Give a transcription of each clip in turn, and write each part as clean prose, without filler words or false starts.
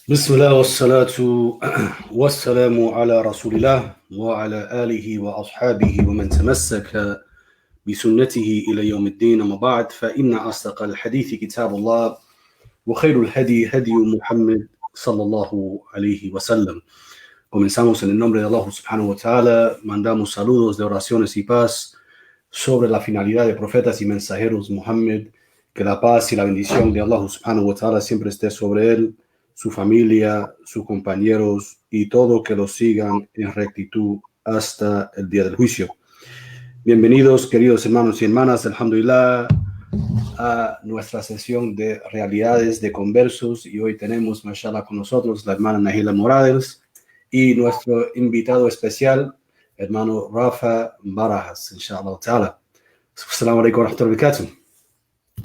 بسم الله والصلاة والسلام على رسول الله وعلى آله وأصحابه ومن تمسك بسنته إلى يوم الدين. أما بعد فإن أصدق الحديث كتاب الله وخير الهدي هدي محمد صلى الله عليه وسلم. Comenzamos en el nombre de Allah subhanahu wa ta'ala. Mandamos saludos de oraciones y paz sobre la finalidad de profetas y mensajeros Muhammad. Que la paz y la bendición de Allah subhanahu wa ta'ala siempre esté sobre él, su familia, sus compañeros y todo que los sigan en rectitud hasta el día del juicio. Bienvenidos, queridos hermanos y hermanas, alhamdulillah, a nuestra sesión de realidades de conversos. Y hoy tenemos, mashallah, con nosotros la hermana Nahila Morales y nuestro invitado especial, hermano Rafa Barajas, inshallah ta'ala. Assalamu alaikum wa rahmatullahi wa barakatuh.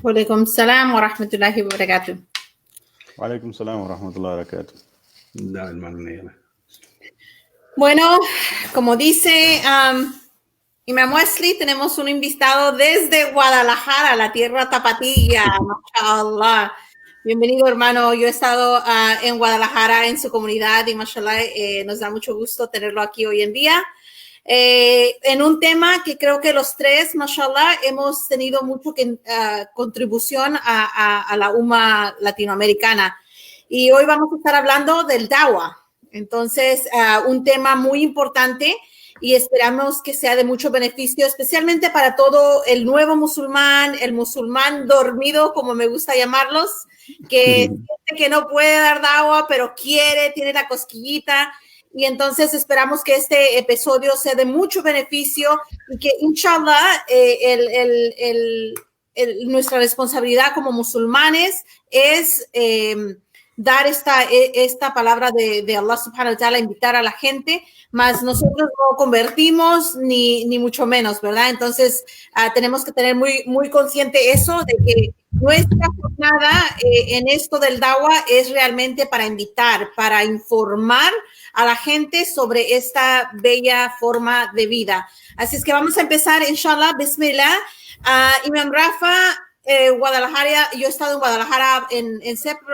Wa alaikum salam wa rahmatullahi wa barakatuh. Wa alaikum salam wa rahmatullahi wa barakatuh. Bueno, como dice Imam Wesley, tenemos un invitado desde Guadalajara, la tierra tapatilla, mashallah. Bienvenido, hermano. Yo he estado en Guadalajara, en su comunidad, y mashallah, nos da mucho gusto tenerlo aquí hoy en día. En un tema que creo que los tres, mashallah, hemos tenido mucho contribución a la umma latinoamericana. Y hoy vamos a estar hablando del Dawa. Entonces, un tema muy importante y esperamos que sea de mucho beneficio, especialmente para todo el nuevo musulmán, el musulmán dormido, como me gusta llamarlos, que siente que no puede dar Dawa, pero quiere, tiene la cosquillita. Y entonces esperamos que este episodio sea de mucho beneficio y que, inshallah, nuestra responsabilidad como musulmanes es dar esta palabra de Allah subhanahu wa ta'ala, invitar a la gente, mas nosotros no convertimos ni mucho menos, ¿verdad? Entonces tenemos que tener muy, muy consciente eso, de que nuestra jornada en esto del Dawa es realmente para invitar, para informar a la gente sobre esta bella forma de vida. Así es que vamos a empezar, inshallah, bismillah. Imam Rafa, Guadalajara, yo he estado en Guadalajara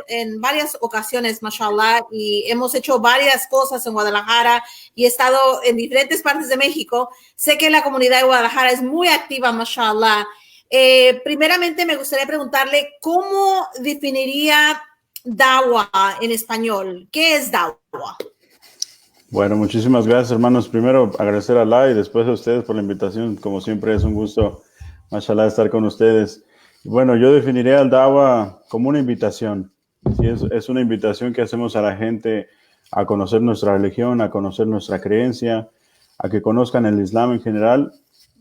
en varias ocasiones, mashallah, y hemos hecho varias cosas en Guadalajara y he estado en diferentes partes de México. Sé que la comunidad de Guadalajara es muy activa, mashallah. Primeramente me gustaría preguntarle, ¿cómo definiría Dawa en español? ¿Qué es Dawa? Bueno, muchísimas gracias, hermanos. Primero, agradecer a Allah y después a ustedes por la invitación. Como siempre, es un gusto, mashallah, estar con ustedes. Bueno, yo definiría al Dawa como una invitación. ¿Sí? Es una invitación que hacemos a la gente a conocer nuestra religión, a conocer nuestra creencia, a que conozcan el Islam en general.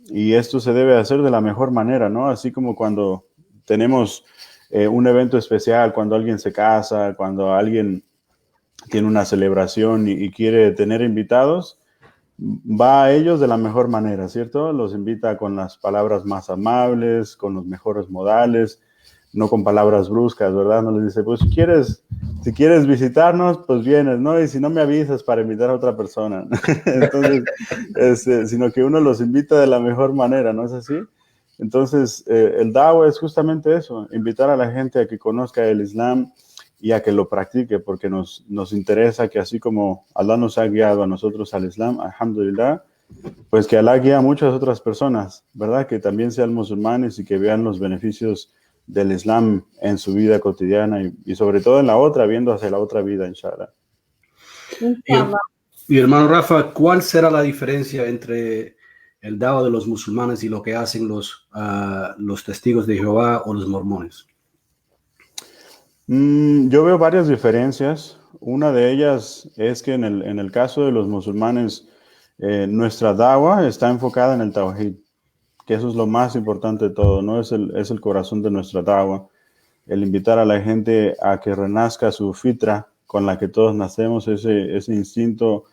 Y esto se debe hacer de la mejor manera, ¿no? Así como cuando tenemos un evento especial, cuando alguien se casa, cuando alguien tiene una celebración y quiere tener invitados, va a ellos de la mejor manera, ¿cierto? Los invita con las palabras más amables, con los mejores modales, no con palabras bruscas, ¿verdad? No les dice, pues si quieres visitarnos, pues vienes, ¿no? Y si no me avisas para invitar a otra persona. Entonces, sino que uno los invita de la mejor manera, ¿no es así? Entonces, el Dawa es justamente eso, invitar a la gente a que conozca el Islam y a que lo practique, porque nos interesa que así como Allah nos ha guiado a nosotros al Islam, alhamdulillah, pues que Allah guía a muchas otras personas, ¿verdad? Que también sean musulmanes y que vean los beneficios del Islam en su vida cotidiana y sobre todo en la otra, viendo hacia la otra vida, inshallah. Y hermano Rafa, ¿cuál será la diferencia entre el Dawa de los musulmanes y lo que hacen los testigos de Jehová o los mormones? Yo veo varias diferencias. Una de ellas es que en el caso de los musulmanes, nuestra Dawa está enfocada en el Tawhid, que eso es lo más importante de todo, ¿no? Es el corazón de nuestra Dawa, el invitar a la gente a que renazca su fitra con la que todos nacemos, ese instinto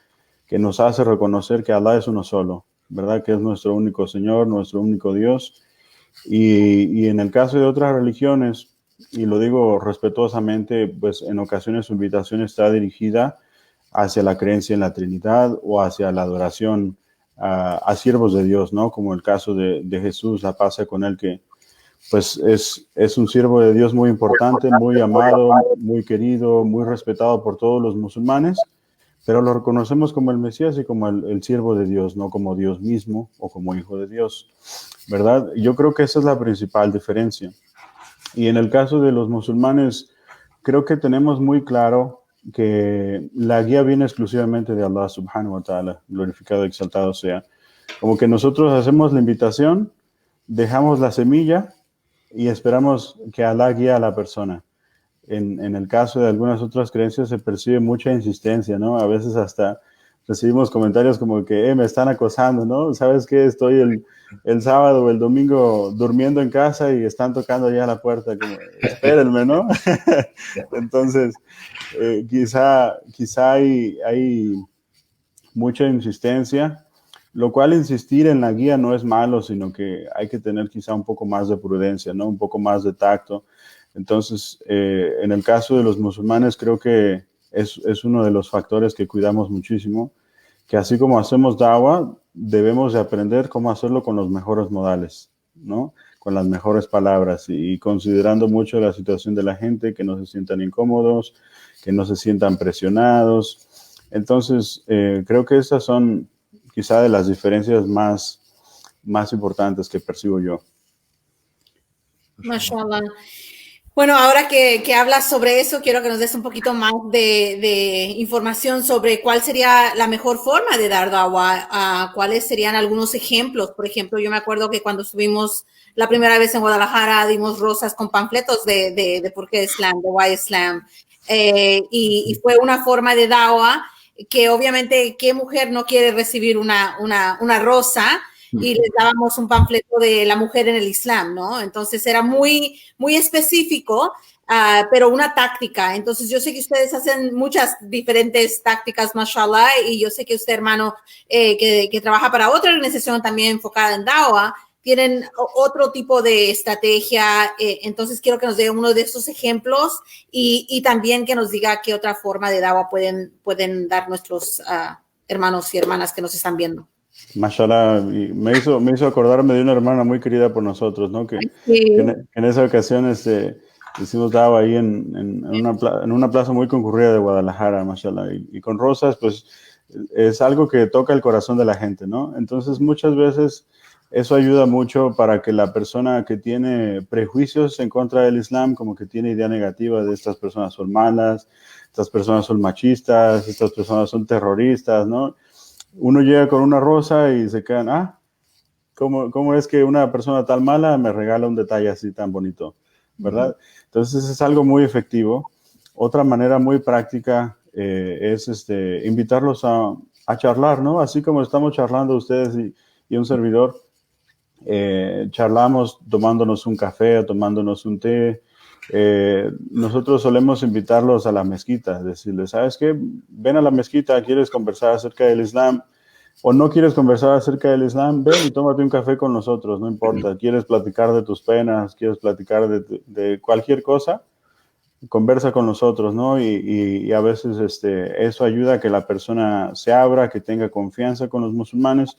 que nos hace reconocer que Allah es uno solo, ¿verdad? Que es nuestro único Señor, nuestro único Dios. Y en el caso de otras religiones, y lo digo respetuosamente, pues en ocasiones su invitación está dirigida hacia la creencia en la Trinidad o hacia la adoración a siervos de Dios, ¿no? Como el caso de Jesús, la paz con él, que pues es un siervo de Dios muy importante, muy amado, muy querido, muy respetado por todos los musulmanes, pero lo reconocemos como el Mesías y como el siervo de Dios, no como Dios mismo o como hijo de Dios, ¿verdad? Yo creo que esa es la principal diferencia. Y en el caso de los musulmanes, creo que tenemos muy claro que la guía viene exclusivamente de Allah subhanahu wa ta'ala, glorificado y exaltado sea. Como que nosotros hacemos la invitación, dejamos la semilla y esperamos que Allah guíe a la persona. En el caso de algunas otras creencias se percibe mucha insistencia, ¿no? A veces hasta recibimos comentarios como que me están acosando, ¿no? ¿Sabes qué? Estoy el sábado o el domingo durmiendo en casa y están tocando ya la puerta, como, espérenme, ¿no? Entonces, quizá hay mucha insistencia, lo cual insistir en la guía no es malo, sino que hay que tener quizá un poco más de prudencia, ¿no? Un poco más de tacto. Entonces, en el caso de los musulmanes, creo que es uno de los factores que cuidamos muchísimo, que así como hacemos da'wah, debemos de aprender cómo hacerlo con los mejores modales, ¿no? Con las mejores palabras y considerando mucho la situación de la gente, que no se sientan incómodos, que no se sientan presionados. Entonces, creo que esas son quizá de las diferencias más importantes que percibo yo. Mashallah. Bueno, ahora que hablas sobre eso, quiero que nos des un poquito más de información sobre cuál sería la mejor forma de dar da'wah, cuáles serían algunos ejemplos. Por ejemplo, yo me acuerdo que cuando estuvimos la primera vez en Guadalajara, dimos rosas con panfletos de por qué Islam, de why Islam, y fue una forma de da'wah que obviamente, ¿qué mujer no quiere recibir una rosa? Y les dábamos un panfleto de la mujer en el Islam, ¿no? Entonces era muy, muy específico, pero una táctica. Entonces yo sé que ustedes hacen muchas diferentes tácticas, mashallah, y yo sé que usted, hermano, que trabaja para otra organización también enfocada en da'wah, tienen otro tipo de estrategia. Entonces quiero que nos dé uno de esos ejemplos y también que nos diga qué otra forma de da'wah pueden dar nuestros hermanos y hermanas que nos están viendo. Mashallah, y me hizo acordarme de una hermana muy querida por nosotros, ¿no? Que en esa ocasión hicimos da'wah ahí en una plaza muy concurrida de Guadalajara, mashallah, y con rosas, pues es algo que toca el corazón de la gente, ¿no? Entonces muchas veces eso ayuda mucho para que la persona que tiene prejuicios en contra del Islam, como que tiene idea negativa de estas personas son malas, estas personas son machistas, estas personas son terroristas, ¿no? Uno llega con una rosa y se quedan, ¿cómo es que una persona tan mala me regala un detalle así tan bonito? ¿Verdad? Entonces es algo muy efectivo. Otra manera muy práctica es invitarlos a charlar, ¿no? Así como estamos charlando ustedes y un servidor, charlamos tomándonos un café o tomándonos un té. Nosotros solemos invitarlos a la mezquita, decirles, ¿sabes qué? Ven a la mezquita, ¿quieres conversar acerca del Islam? O no quieres conversar acerca del Islam, ven y tómate un café con nosotros, no importa. ¿Quieres platicar de tus penas? ¿Quieres platicar de cualquier cosa? Conversa con nosotros, ¿no? Y a veces eso ayuda a que la persona se abra, que tenga confianza con los musulmanes,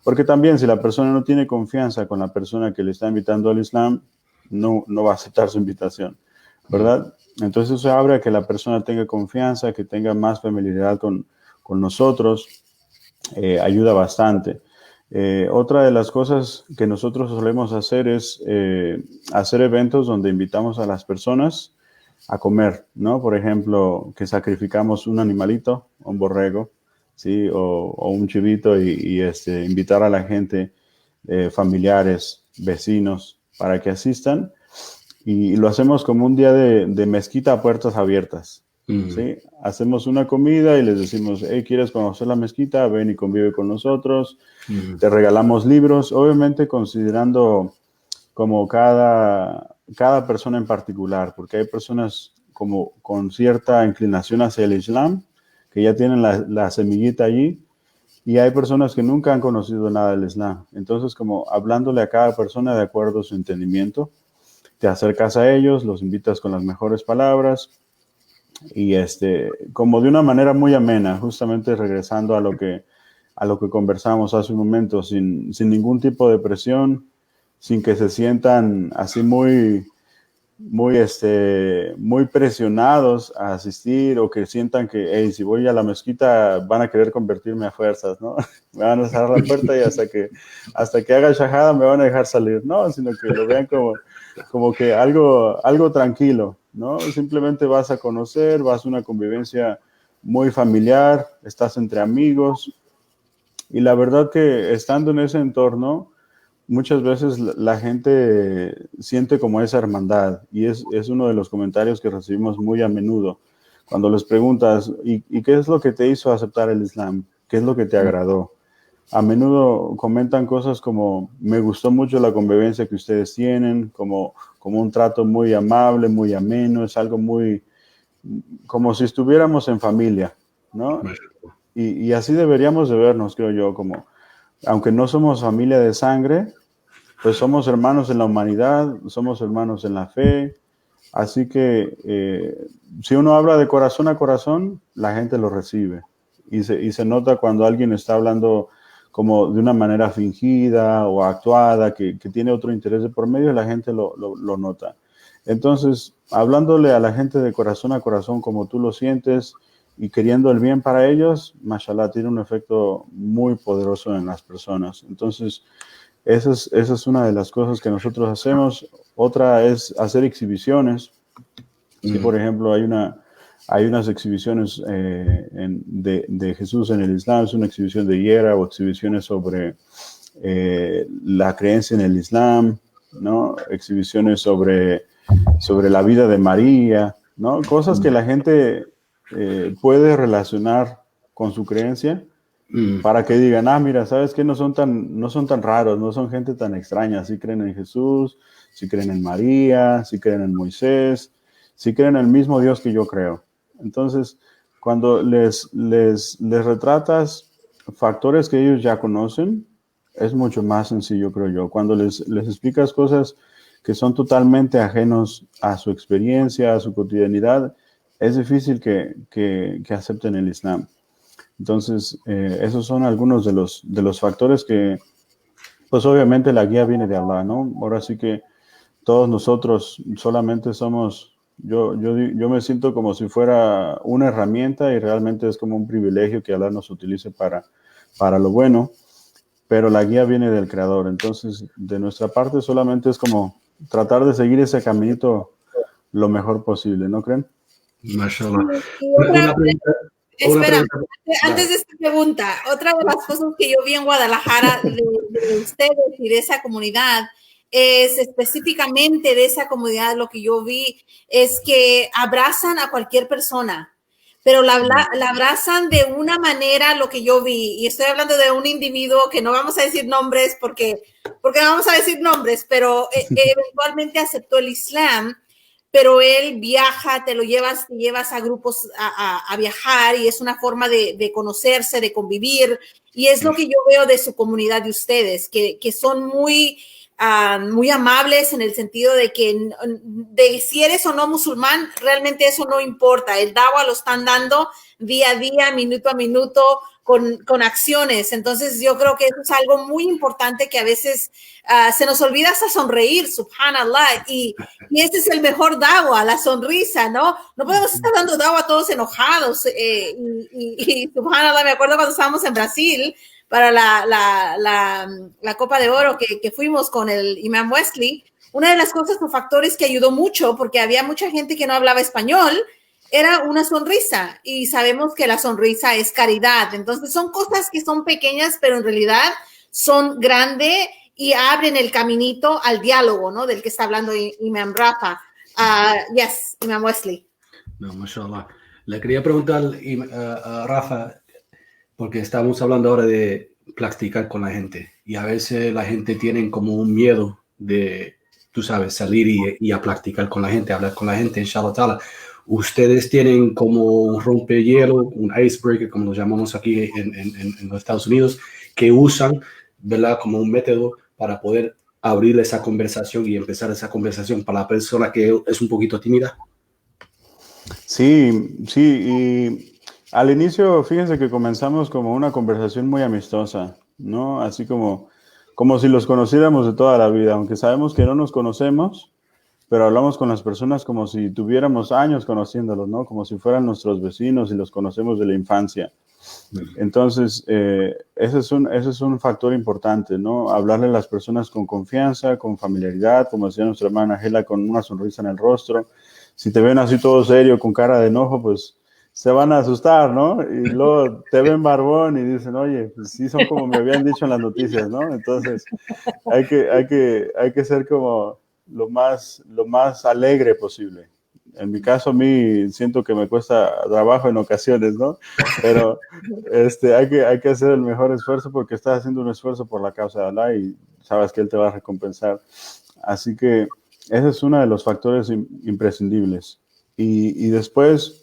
porque también si la persona no tiene confianza con la persona que le está invitando al Islam, no va a aceptar su invitación, ¿verdad? Entonces eso abre a que la persona tenga confianza, que tenga más familiaridad con nosotros, ayuda bastante. Otra de las cosas que nosotros solemos hacer es hacer eventos donde invitamos a las personas a comer, ¿no? Por ejemplo, que sacrificamos un animalito, un borrego, ¿sí? O un chivito y invitar a la gente, familiares, vecinos, para que asistan, y lo hacemos como un día de mezquita a puertas abiertas, ¿sí? Hacemos una comida y les decimos, hey, ¿quieres conocer la mezquita? Ven y convive con nosotros. Te regalamos libros, obviamente considerando como cada persona en particular, porque hay personas como con cierta inclinación hacia el Islam, que ya tienen la semillita allí, y hay personas que nunca han conocido nada del Islam. Entonces, como hablándole a cada persona de acuerdo a su entendimiento, te acercas a ellos, los invitas con las mejores palabras y como de una manera muy amena, justamente regresando a lo que conversamos hace un momento, sin ningún tipo de presión, sin que se sientan así muy presionados a asistir, o que sientan que, hey, si voy a la mezquita van a querer convertirme a fuerzas, ¿no? Me van a cerrar la puerta y hasta que haga shahada me van a dejar salir, no, sino que lo vean como que algo tranquilo, ¿no? Simplemente vas a conocer, vas a una convivencia muy familiar, estás entre amigos, y la verdad que estando en ese entorno, muchas veces la gente siente como esa hermandad, y es uno de los comentarios que recibimos muy a menudo cuando les preguntas, ¿y qué es lo que te hizo aceptar el Islam? ¿Qué es lo que te agradó? A menudo comentan cosas como, me gustó mucho la convivencia que ustedes tienen, como un trato muy amable, muy ameno, es algo muy, como si estuviéramos en familia, ¿no? Y así deberíamos de vernos, creo yo, como, aunque no somos familia de sangre, pues somos hermanos en la humanidad, somos hermanos en la fe, así que si uno habla de corazón a corazón, la gente lo recibe, y se nota cuando alguien está hablando como de una manera fingida o actuada, que tiene otro interés de por medio, la gente lo nota. Entonces, hablándole a la gente de corazón a corazón como tú lo sientes, y queriendo el bien para ellos, mashallah, tiene un efecto muy poderoso en las personas. Entonces, esa es una de las cosas que nosotros hacemos. Otra es hacer exhibiciones. Si, por ejemplo, hay unas exhibiciones de Jesús en el Islam, es una exhibición de hiera, o exhibiciones sobre la creencia en el Islam, ¿no? Exhibiciones sobre la vida de María, ¿no? Cosas que la gente puede relacionar con su creencia, para que digan, mira, ¿sabes qué? No son tan raros, no son gente tan extraña, sí creen en Jesús, sí creen en María, sí creen en Moisés, sí creen en el mismo Dios que yo creo. Entonces, cuando les retratas factores que ellos ya conocen, es mucho más sencillo, creo yo. Cuando les explicas cosas que son totalmente ajenos a su experiencia, a su cotidianidad, es difícil que acepten el Islam. Entonces, esos son algunos de los factores que, pues obviamente la guía viene de Allah, ¿no? Ahora sí que todos nosotros solamente somos, yo me siento como si fuera una herramienta, y realmente es como un privilegio que Allah nos utilice para lo bueno, pero la guía viene del Creador. Entonces, de nuestra parte solamente es como tratar de seguir ese caminito lo mejor posible, ¿no creen? Mashallah. Espera, antes de esta pregunta, otra de las cosas que yo vi en Guadalajara de ustedes y de esa comunidad es específicamente de esa comunidad, lo que yo vi es que abrazan a cualquier persona, pero la abrazan de una manera, lo que yo vi, y estoy hablando de un individuo que no vamos a decir nombres porque no vamos a decir nombres, pero eventualmente aceptó el Islam. Pero él viaja, te llevas a grupos a viajar, y es una forma de conocerse, de convivir, y es lo que yo veo de su comunidad de ustedes, que son muy amables, en el sentido de que si eres o no musulmán, realmente eso no importa. El dawa lo están dando día a día, minuto a minuto, con acciones. Entonces yo creo que eso es algo muy importante, que a veces se nos olvida hasta sonreír, subhanallah, y ese es el mejor dawa, la sonrisa, ¿no? No podemos estar dando dawa todos enojados, y subhanallah, me acuerdo cuando estábamos en Brasil para la Copa de Oro que fuimos con el Imam Wesley. Una de las cosas o factores que ayudó mucho, porque había mucha gente que no hablaba español, era una sonrisa, y sabemos que la sonrisa es caridad. Entonces son cosas que son pequeñas, pero en realidad son grandes y abren el caminito al diálogo, ¿no? Del que está hablando Imam Rafa. Yes, Imam Wesley. No, mashallah. Le quería preguntar a Rafa, porque estamos hablando ahora de practicar con la gente, y a veces la gente tiene como un miedo de, tú sabes, salir y a practicar con la gente, hablar con la gente, inshallah ta'ala. Ustedes tienen como un rompehielo, un icebreaker, como lo llamamos aquí en los Estados Unidos, que usan, ¿verdad?, como un método para poder abrir esa conversación y empezar esa conversación para la persona que es un poquito tímida. Sí, y al inicio, fíjense que comenzamos como una conversación muy amistosa, ¿no? Así como como si los conociéramos de toda la vida, aunque sabemos que no nos conocemos, pero hablamos con las personas como si tuviéramos años conociéndolos, ¿no? Como si fueran nuestros vecinos y los conocemos de la infancia. Entonces, ese es un factor importante, ¿no? Hablarle a las personas con confianza, con familiaridad, como decía nuestra hermana Gela, con una sonrisa en el rostro. Si te ven así todo serio, con cara de enojo, pues se van a asustar, ¿no? Y luego te ven barbón y dicen, oye, pues sí son como me habían dicho en las noticias, ¿no? Entonces, hay que ser como lo más alegre posible. En mi caso, a mí siento que me cuesta trabajo en ocasiones, ¿no? Pero hay que hacer el mejor esfuerzo porque estás haciendo un esfuerzo por la causa de Allah y sabes que Él te va a recompensar. Así que ese es uno de los factores imprescindibles. Y después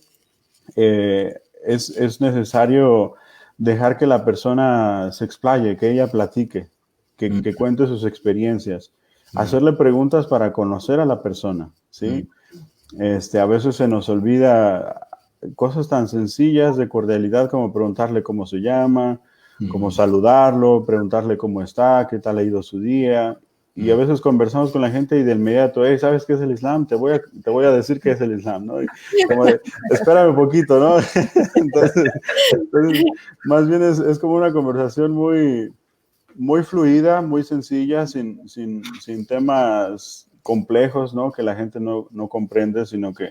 es necesario dejar que la persona se explaye, que ella platique, que cuente sus experiencias. Hacerle preguntas para conocer a la persona, ¿sí? A veces se nos olvida cosas tan sencillas de cordialidad como preguntarle cómo se llama, cómo saludarlo, preguntarle cómo está, qué tal ha ido su día. Y a veces conversamos con la gente y de inmediato, hey, ¿sabes qué es el Islam? Te voy a decir qué es el Islam, ¿no? Y como de, espérame un poquito, ¿no? entonces, más bien es como una conversación muy fluida, muy sencilla, sin temas complejos, ¿no? Que la gente no comprende, sino que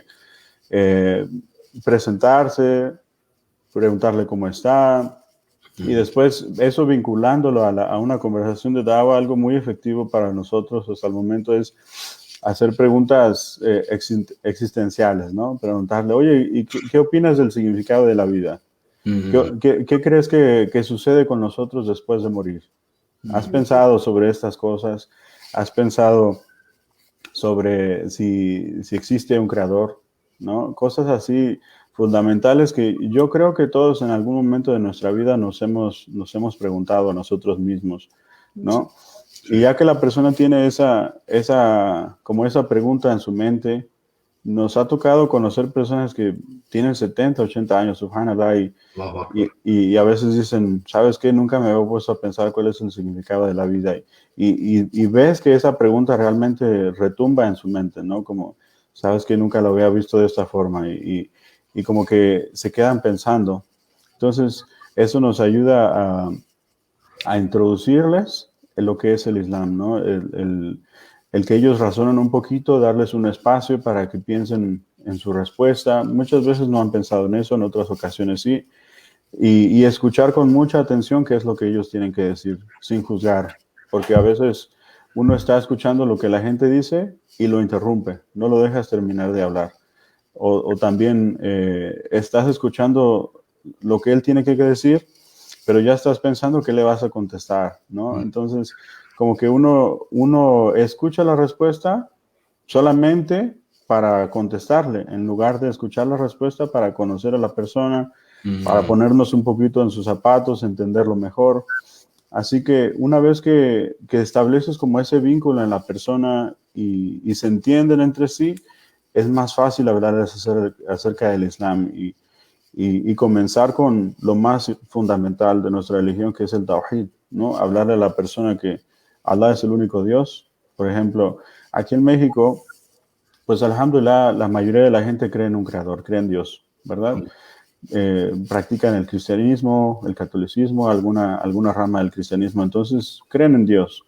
presentarse, preguntarle cómo está, y después eso vinculándolo a una conversación de dawa, algo muy efectivo para nosotros hasta el momento es hacer preguntas existenciales, ¿no? Preguntarle, oye, ¿y qué opinas del significado de la vida? ¿Qué crees que sucede con nosotros después de morir? ¿Has pensado sobre estas cosas? ¿Has pensado sobre si existe un creador? ¿No? Cosas así fundamentales que yo creo que todos en algún momento de nuestra vida nos hemos preguntado a nosotros mismos, ¿no? Sí. Y ya que la persona tiene esa pregunta en su mente, nos ha tocado conocer personas que tienen 70, 80 años, subhanallah, y a veces dicen, ¿sabes qué? Nunca me había puesto a pensar cuál es el significado de la vida. Y ves que esa pregunta realmente retumba en su mente, ¿no? Como, ¿sabes qué? Nunca lo había visto de esta forma. Y como que se quedan pensando. Entonces, eso nos ayuda a introducirles en lo que es el Islam, ¿no? El que ellos razonen un poquito, darles un espacio para que piensen en su respuesta. Muchas veces no han pensado en eso, en otras ocasiones sí. Y escuchar con mucha atención qué es lo que ellos tienen que decir, sin juzgar. Porque a veces uno está escuchando lo que la gente dice y lo interrumpe, no lo dejas terminar de hablar. O también estás escuchando lo que él tiene que decir, pero ya estás pensando qué le vas a contestar, ¿no? Entonces, como que uno escucha la respuesta solamente para contestarle, en lugar de escuchar la respuesta para conocer a la persona, para ponernos un poquito en sus zapatos, entenderlo mejor. Así que una vez que estableces como ese vínculo en la persona y se entienden entre sí, es más fácil hablar acerca del Islam y comenzar con lo más fundamental de nuestra religión, que es el Tawhid, ¿no? Hablarle a la persona que Allah es el único Dios. Por ejemplo, aquí en México, pues alhamdulillah, la mayoría de la gente cree en un creador, cree en Dios, ¿verdad? Practican el cristianismo, el catolicismo, alguna rama del cristianismo, entonces creen en Dios.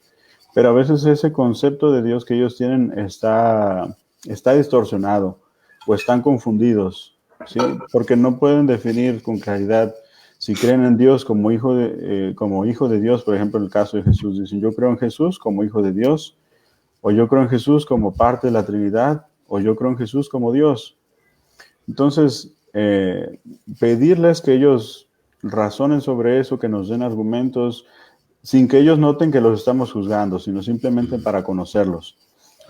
Pero a veces ese concepto de Dios que ellos tienen está distorsionado o están confundidos, ¿sí? Porque no pueden definir con claridad si creen en Dios como hijo de Dios. Por ejemplo, en el caso de Jesús, dicen, yo creo en Jesús como hijo de Dios, o yo creo en Jesús como parte de la Trinidad, o yo creo en Jesús como Dios. Entonces, pedirles que ellos razonen sobre eso, que nos den argumentos, sin que ellos noten que los estamos juzgando, sino simplemente para conocerlos,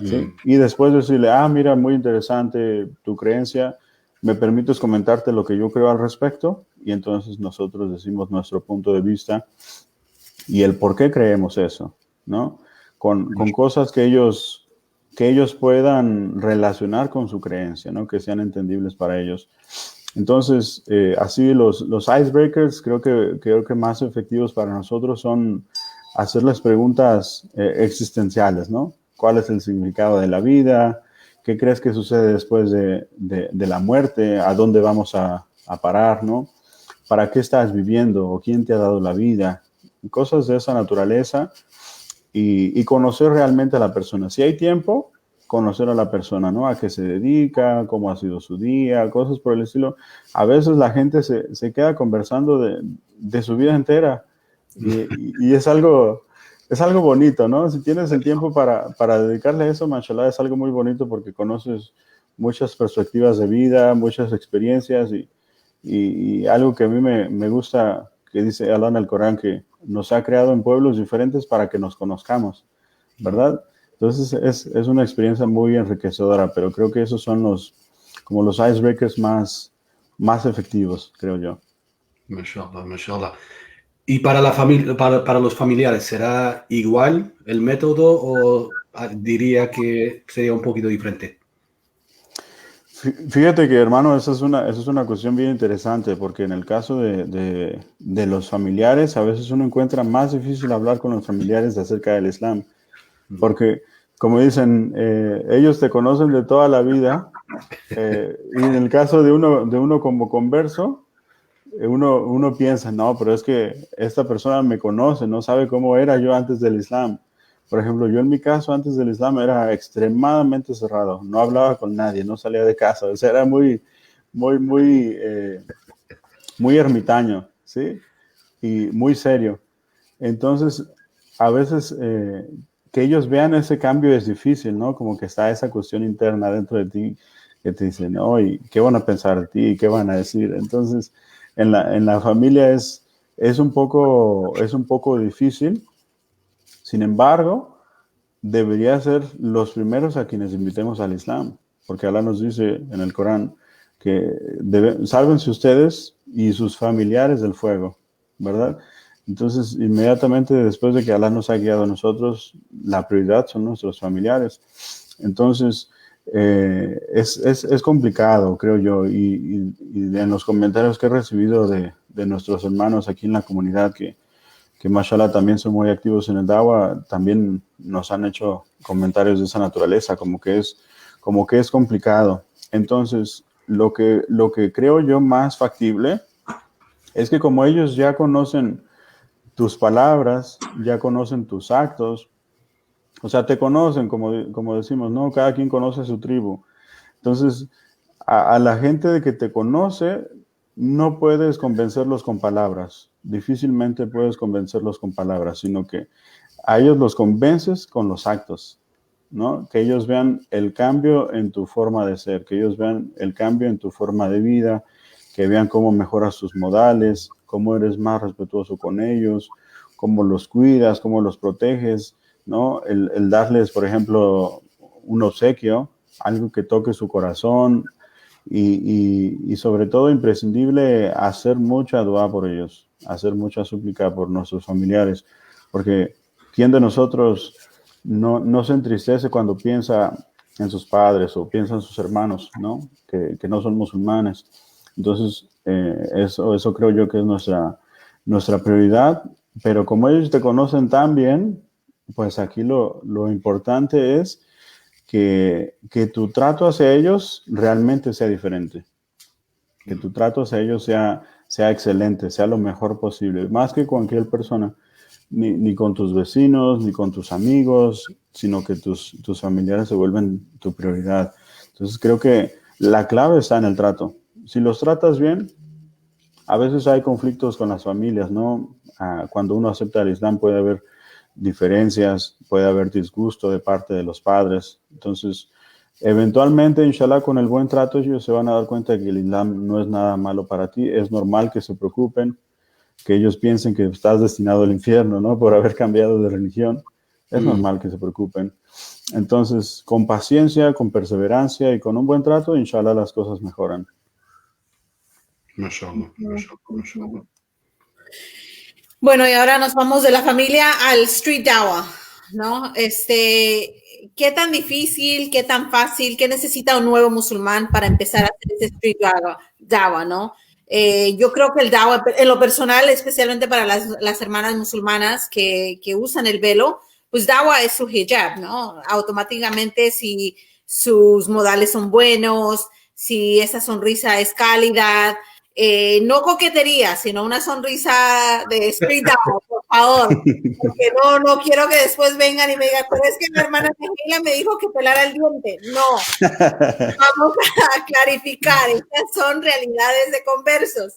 ¿sí? Y después decirle, mira, muy interesante tu creencia, ¿me permites comentarte lo que yo creo al respecto? Y entonces nosotros decimos nuestro punto de vista y el por qué creemos eso, ¿no? Con cosas que ellos puedan relacionar con su creencia, ¿no? Que sean entendibles para ellos. Entonces, así los icebreakers creo que más efectivos para nosotros son hacerles preguntas existenciales, ¿no? ¿Cuál es el significado de la vida? ¿Qué crees que sucede después de la muerte? ¿A dónde vamos a parar, no? ¿Para qué estás viviendo? ¿O quién te ha dado la vida? Cosas de esa naturaleza y conocer realmente a la persona. Si hay tiempo, conocer a la persona, ¿no? A qué se dedica, cómo ha sido su día, cosas por el estilo. A veces la gente se queda conversando de su vida entera y es algo bonito, ¿no? Si tienes el tiempo para dedicarle a eso, mashallah, es algo muy bonito porque conoces muchas perspectivas de vida, muchas experiencias y algo que a mí me gusta, que dice Allah en el Corán, que nos ha creado en pueblos diferentes para que nos conozcamos, ¿verdad? Entonces es una experiencia muy enriquecedora, pero creo que esos son como los icebreakers más efectivos, creo yo. Mashallah, mashallah. ¿Y para la familia, para los familiares, será igual el método o diría que sería un poquito diferente? Fíjate que, hermano, esa es una cuestión bien interesante, porque en el caso de los familiares, a veces uno encuentra más difícil hablar con los familiares acerca del Islam, porque, como dicen, ellos te conocen de toda la vida, y en el caso de uno como converso, uno piensa, no, pero es que esta persona me conoce, no sabe cómo era yo antes del Islam. Por ejemplo, yo en mi caso antes del Islam era extremadamente cerrado, no hablaba con nadie, no salía de casa, o sea, era muy ermitaño, ¿sí? Y muy serio. Entonces, a veces que ellos vean ese cambio es difícil, ¿no? Como que está esa cuestión interna dentro de ti que te dicen, no, ¿y qué van a pensar de ti? ¿Qué van a decir? Entonces, en la familia es un poco difícil. Sin embargo, debería ser los primeros a quienes invitemos al Islam, porque Allah nos dice en el Corán que sálvense ustedes y sus familiares del fuego, ¿verdad? Entonces, inmediatamente después de que Allah nos ha guiado a nosotros, la prioridad son nuestros familiares. Entonces, es complicado, creo yo, y en los comentarios que he recibido de nuestros hermanos aquí en la comunidad que mashallah también son muy activos en el Dawa, también nos han hecho comentarios de esa naturaleza, como que es complicado. Entonces, lo que creo yo más factible es que como ellos ya conocen tus palabras, ya conocen tus actos, o sea, te conocen, como decimos, ¿no? Cada quien conoce su tribu. Entonces, a la gente de que te conoce, no puedes convencerlos con palabras. Difícilmente puedes convencerlos con palabras, sino que a ellos los convences con los actos, ¿no? Que ellos vean el cambio en tu forma de ser, que ellos vean el cambio en tu forma de vida, que vean cómo mejoras tus modales, cómo eres más respetuoso con ellos, cómo los cuidas, cómo los proteges, ¿no? El darles, por ejemplo, un obsequio, algo que toque su corazón y sobre todo imprescindible hacer mucha dua por ellos, hacer mucha súplica por nuestros familiares, porque ¿quién de nosotros no se entristece cuando piensa en sus padres o piensa en sus hermanos, ¿no? Que no son musulmanes? Entonces, eso creo yo que es nuestra prioridad, pero como ellos te conocen tan bien, pues aquí lo importante es que tu trato hacia ellos realmente sea diferente, que tu trato hacia ellos sea excelente, sea lo mejor posible, más que cualquier persona, ni con tus vecinos, ni con tus amigos, sino que tus familiares se vuelven tu prioridad. Entonces creo que la clave está en el trato. Si los tratas bien, a veces hay conflictos con las familias, ¿no? Cuando uno acepta el Islam puede haber diferencias, puede haber disgusto de parte de los padres. Entonces, eventualmente, inshallah, con el buen trato, ellos se van a dar cuenta que el Islam no es nada malo para ti. Es normal que se preocupen, que ellos piensen que estás destinado al infierno, ¿no? Por haber cambiado de religión. Es normal que se preocupen. Entonces, con paciencia, con perseverancia y con un buen trato, inshallah, las cosas mejoran. Mashallah, mashallah, mashallah. Bueno, y ahora nos vamos de la familia al street dawa, ¿no? ¿Qué tan difícil, qué tan fácil, qué necesita un nuevo musulmán para empezar a hacer ese street dawa, ¿no? Yo creo que el dawa, en lo personal, especialmente para las hermanas musulmanas que usan el velo, pues dawa es su hijab, ¿no? Automáticamente, si sus modales son buenos, si esa sonrisa es cálida, no coquetería, sino una sonrisa de street dawa, por favor. Porque no quiero que después vengan y me digan, pero es que mi hermana Nehila me dijo que pelara el diente. No, vamos a clarificar, estas son realidades de conversos.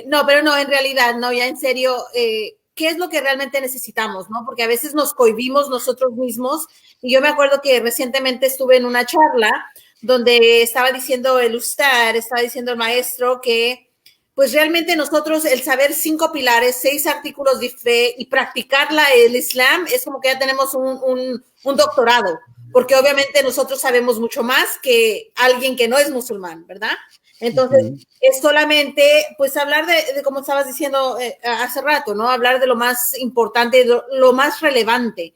No, pero no, en realidad, no, ya en serio, ¿qué es lo que realmente necesitamos, no? Porque a veces nos cohibimos nosotros mismos, y yo me acuerdo que recientemente estuve en una charla donde estaba diciendo el ustad, estaba diciendo el maestro que pues realmente nosotros el saber 5 pilares, 6 artículos de fe y practicarla el Islam es como que ya tenemos un doctorado, porque obviamente nosotros sabemos mucho más que alguien que no es musulmán, ¿verdad? Entonces, es solamente, pues, hablar de como estabas diciendo hace rato, ¿no? Hablar de lo más importante, lo más relevante.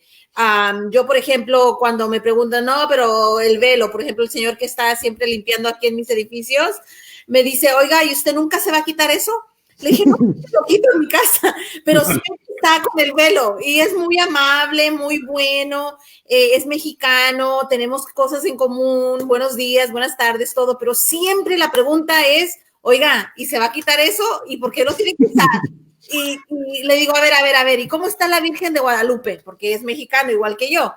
Yo, por ejemplo, cuando me preguntan, no, pero el velo, por ejemplo, el señor que está siempre limpiando aquí en mis edificios, me dice, oiga, ¿y usted nunca se va a quitar eso? Le dije, no, lo quito en mi casa, pero siempre está con el velo y es muy amable, muy bueno, es mexicano, tenemos cosas en común, buenos días, buenas tardes, todo, pero siempre la pregunta es, oiga, ¿y se va a quitar eso? ¿Y por qué lo tiene que quitar? Y le digo, a ver, ¿y cómo está la Virgen de Guadalupe? Porque es mexicano igual que yo.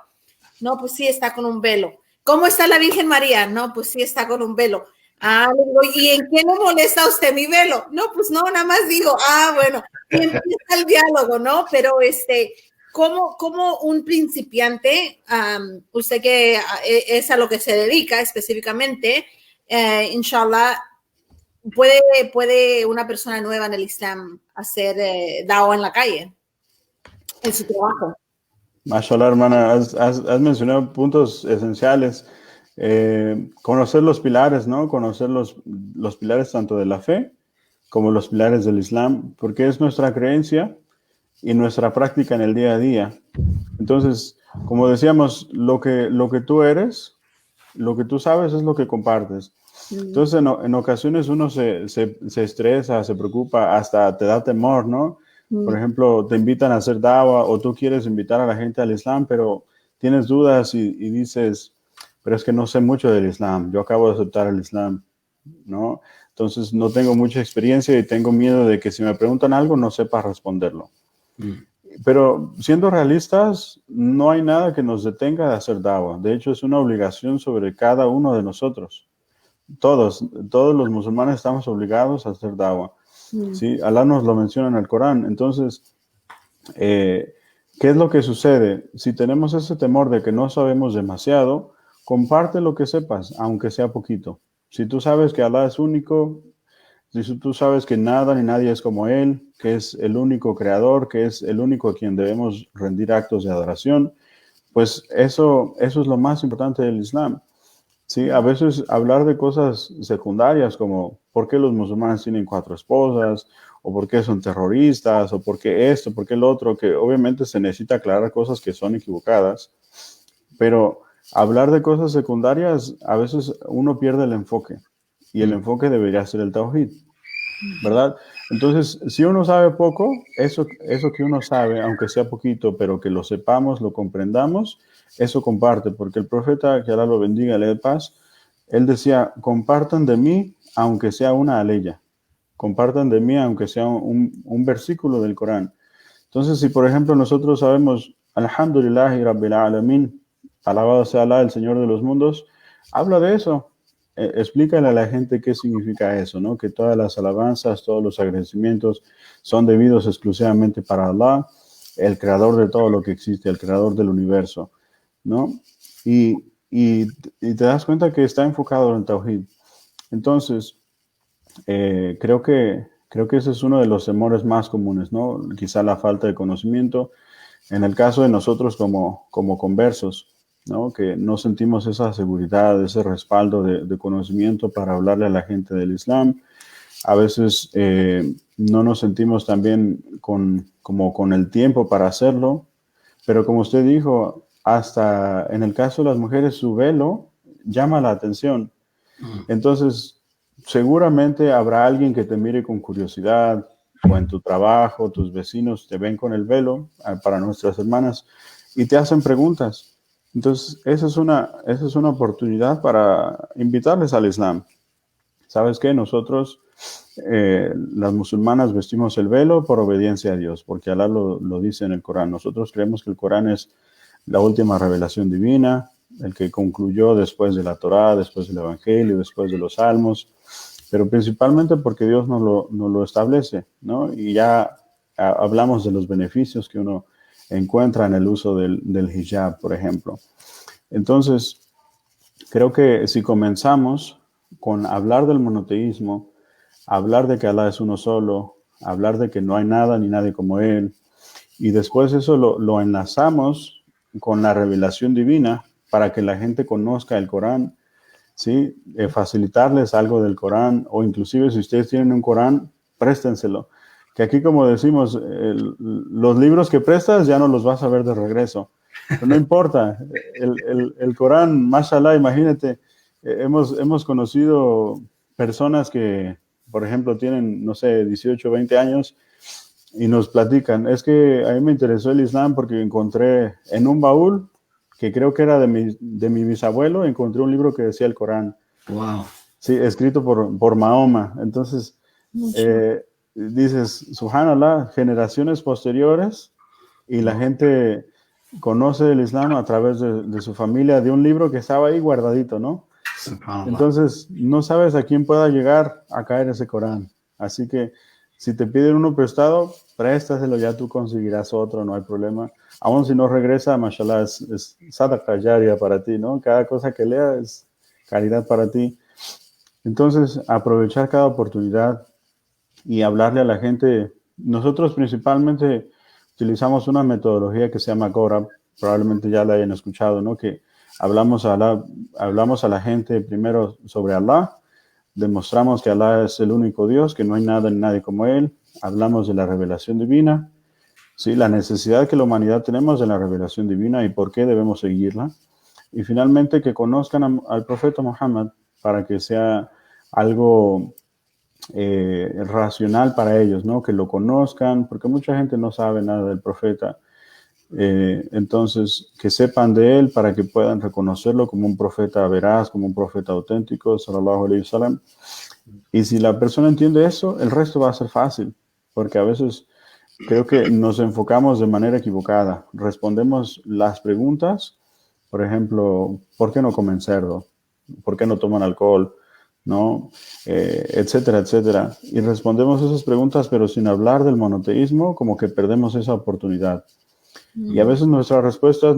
No, pues sí, está con un velo. ¿Cómo está la Virgen María? No, pues sí, está con un velo. Le digo, ¿y en qué le molesta a usted mi velo? No, pues no, nada más digo, bueno, y empieza el diálogo, ¿no? Pero ¿cómo un principiante, usted que es a lo que se dedica específicamente, inshallah, puede una persona nueva en el Islam hacer da'wah en la calle, en su trabajo? Mashallah, hermana, has mencionado puntos esenciales. Conocer los pilares, ¿no? Conocer los pilares tanto de la fe como los pilares del Islam, porque es nuestra creencia y nuestra práctica en el día a día. Entonces, como decíamos, lo que tú eres, lo que tú sabes es lo que compartes. Entonces, en ocasiones uno se estresa, se preocupa, hasta te da temor, ¿no? Por ejemplo, te invitan a hacer dawa o tú quieres invitar a la gente al Islam, pero tienes dudas y dices, pero es que no sé mucho del Islam, yo acabo de aceptar el Islam, ¿no? Entonces no tengo mucha experiencia y tengo miedo de que si me preguntan algo no sepa responderlo. Pero siendo realistas, no hay nada que nos detenga de hacer dawa. De hecho, es una obligación sobre cada uno de nosotros. Todos los musulmanes estamos obligados a hacer dawa. ¿Sí? Alá nos lo menciona en el Corán. Entonces, ¿qué es lo que sucede? Si tenemos ese temor de que no sabemos demasiado, comparte lo que sepas, aunque sea poquito. Si tú sabes que Alá es único, si tú sabes que nada ni nadie es como Él, que es el único creador, que es el único a quien debemos rendir actos de adoración, pues eso es lo más importante del Islam. Sí, a veces hablar de cosas secundarias como por qué los musulmanes tienen 4 esposas, o por qué son terroristas, o por qué esto, por qué lo otro, que obviamente se necesita aclarar cosas que son equivocadas, pero hablar de cosas secundarias, a veces uno pierde el enfoque, y el enfoque debería ser el tawhid, ¿verdad? Entonces, si uno sabe poco, eso que uno sabe, aunque sea poquito, pero que lo sepamos, lo comprendamos, eso comparte, porque el profeta, que Alá lo bendiga, le dé paz, él decía, compartan de mí, aunque sea una aleya, compartan de mí, aunque sea un versículo del Corán. Entonces, si por ejemplo nosotros sabemos, Alhamdulillahi Rabbil Alamin, alabado sea Alá, el Señor de los mundos, habla de eso. Explícale a la gente qué significa eso, ¿no? Que todas las alabanzas, todos los agradecimientos son debidos exclusivamente para Alá, el creador de todo lo que existe, el creador del universo, ¿no? Y te das cuenta que está enfocado en el Tawhid. Entonces, creo que ese es uno de los temores más comunes, ¿no? Quizá la falta de conocimiento. En el caso de nosotros como conversos, ¿no? Que no sentimos esa seguridad, ese respaldo de conocimiento para hablarle a la gente del Islam. A veces no nos sentimos también como con el tiempo para hacerlo, pero como usted dijo, hasta en el caso de las mujeres su velo llama la atención. Entonces, seguramente habrá alguien que te mire con curiosidad, o en tu trabajo, tus vecinos te ven con el velo, para nuestras hermanas, y te hacen preguntas. Entonces, esa es una oportunidad para invitarles al Islam. ¿Sabes qué? Nosotros, las musulmanas, vestimos el velo por obediencia a Dios, porque Alá lo dice en el Corán. Nosotros creemos que el Corán es la última revelación divina, el que concluyó después de la Torá, después del Evangelio, después de los Salmos, pero principalmente porque Dios nos lo establece, ¿no? Y ya hablamos de los beneficios que uno encuentra en el uso del hijab, por ejemplo. Entonces, creo que si comenzamos con hablar del monoteísmo, hablar de que Alá es uno solo, hablar de que no hay nada ni nadie como Él, y después eso lo enlazamos con la revelación divina para que la gente conozca el Corán, ¿sí? Facilitarles algo del Corán, o inclusive si ustedes tienen un Corán, préstenselo. Que aquí, como decimos, los libros que prestas ya no los vas a ver de regreso. Pero no importa, el Corán, mashallah, imagínate, hemos conocido personas que, por ejemplo, tienen, no sé, 18, 20 años y nos platican, es que a mí me interesó el Islam porque encontré en un baúl, que creo que era de mi bisabuelo, encontré un libro que decía el Corán. Wow. Sí, escrito por Mahoma. Entonces, dices, subhanallah, generaciones posteriores, y la gente conoce el Islam a través de su familia, de un libro que estaba ahí guardadito, ¿no? Entonces, no sabes a quién pueda llegar a caer ese Corán. Así que, si te piden uno prestado, préstaselo, ya tú conseguirás otro, no hay problema. Aún si no regresa, mashallah, es sadaqa jaria para ti, ¿no? Cada cosa que lea es caridad para ti. Entonces, aprovechar cada oportunidad y hablarle a la gente. Nosotros principalmente utilizamos una metodología que se llama Gorab, probablemente ya la hayan escuchado, ¿no? Que hablamos a la gente primero sobre Allah, demostramos que Allah es el único Dios, que no hay nada ni nadie como Él, hablamos de la revelación divina, ¿sí? La necesidad que la humanidad tenemos de la revelación divina y por qué debemos seguirla, y finalmente que conozcan al profeta Muhammad para que sea algo racional para ellos, ¿no? Que lo conozcan, porque mucha gente no sabe nada del profeta. Entonces, que sepan de él para que puedan reconocerlo como un profeta veraz, como un profeta auténtico, sallallahu alayhi wa sallam. Y si la persona entiende eso, el resto va a ser fácil, porque a veces creo que nos enfocamos de manera equivocada. Respondemos las preguntas, por ejemplo, ¿por qué no comen cerdo? ¿Por qué no toman alcohol? ¿No? Etcétera, etcétera. Y respondemos esas preguntas, pero sin hablar del monoteísmo, como que perdemos esa oportunidad. Y a veces nuestras respuestas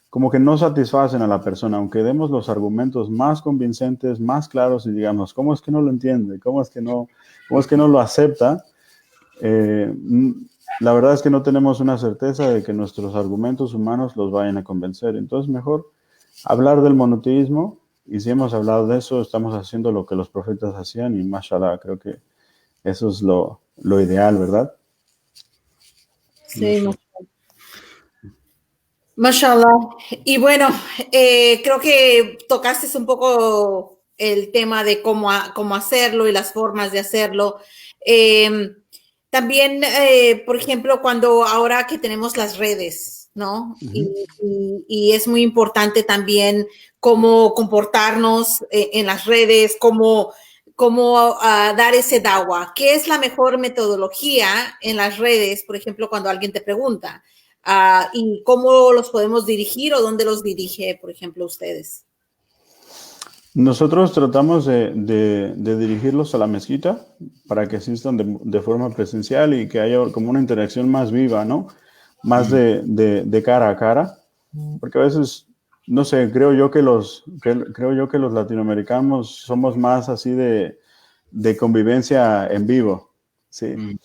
como que no satisfacen a la persona, aunque demos los argumentos más convincentes, más claros, y digamos, ¿cómo es que no lo entiende? ¿Cómo es que no lo acepta? La verdad es que no tenemos una certeza de que nuestros argumentos humanos los vayan a convencer. Entonces, mejor hablar del monoteísmo, y si hemos hablado de eso, estamos haciendo lo que los profetas hacían, y mashallah, creo que eso es lo ideal, ¿verdad? Sí, mashallah. Y bueno, creo que tocaste un poco el tema de cómo hacerlo y las formas de hacerlo. También, por ejemplo, ahora que tenemos las redes, ¿no? Y es muy importante también cómo comportarnos en las redes, cómo dar ese dawa. ¿Qué es la mejor metodología en las redes, por ejemplo, cuando alguien te pregunta? ¿Y cómo los podemos dirigir o dónde los dirige, por ejemplo, ustedes? Nosotros tratamos de dirigirlos a la mezquita para que asistan de forma presencial y que haya como una interacción más viva, ¿no? Más de cara a cara, porque a veces, no sé, creo yo que los latinoamericanos somos más así de convivencia en vivo, ¿sí?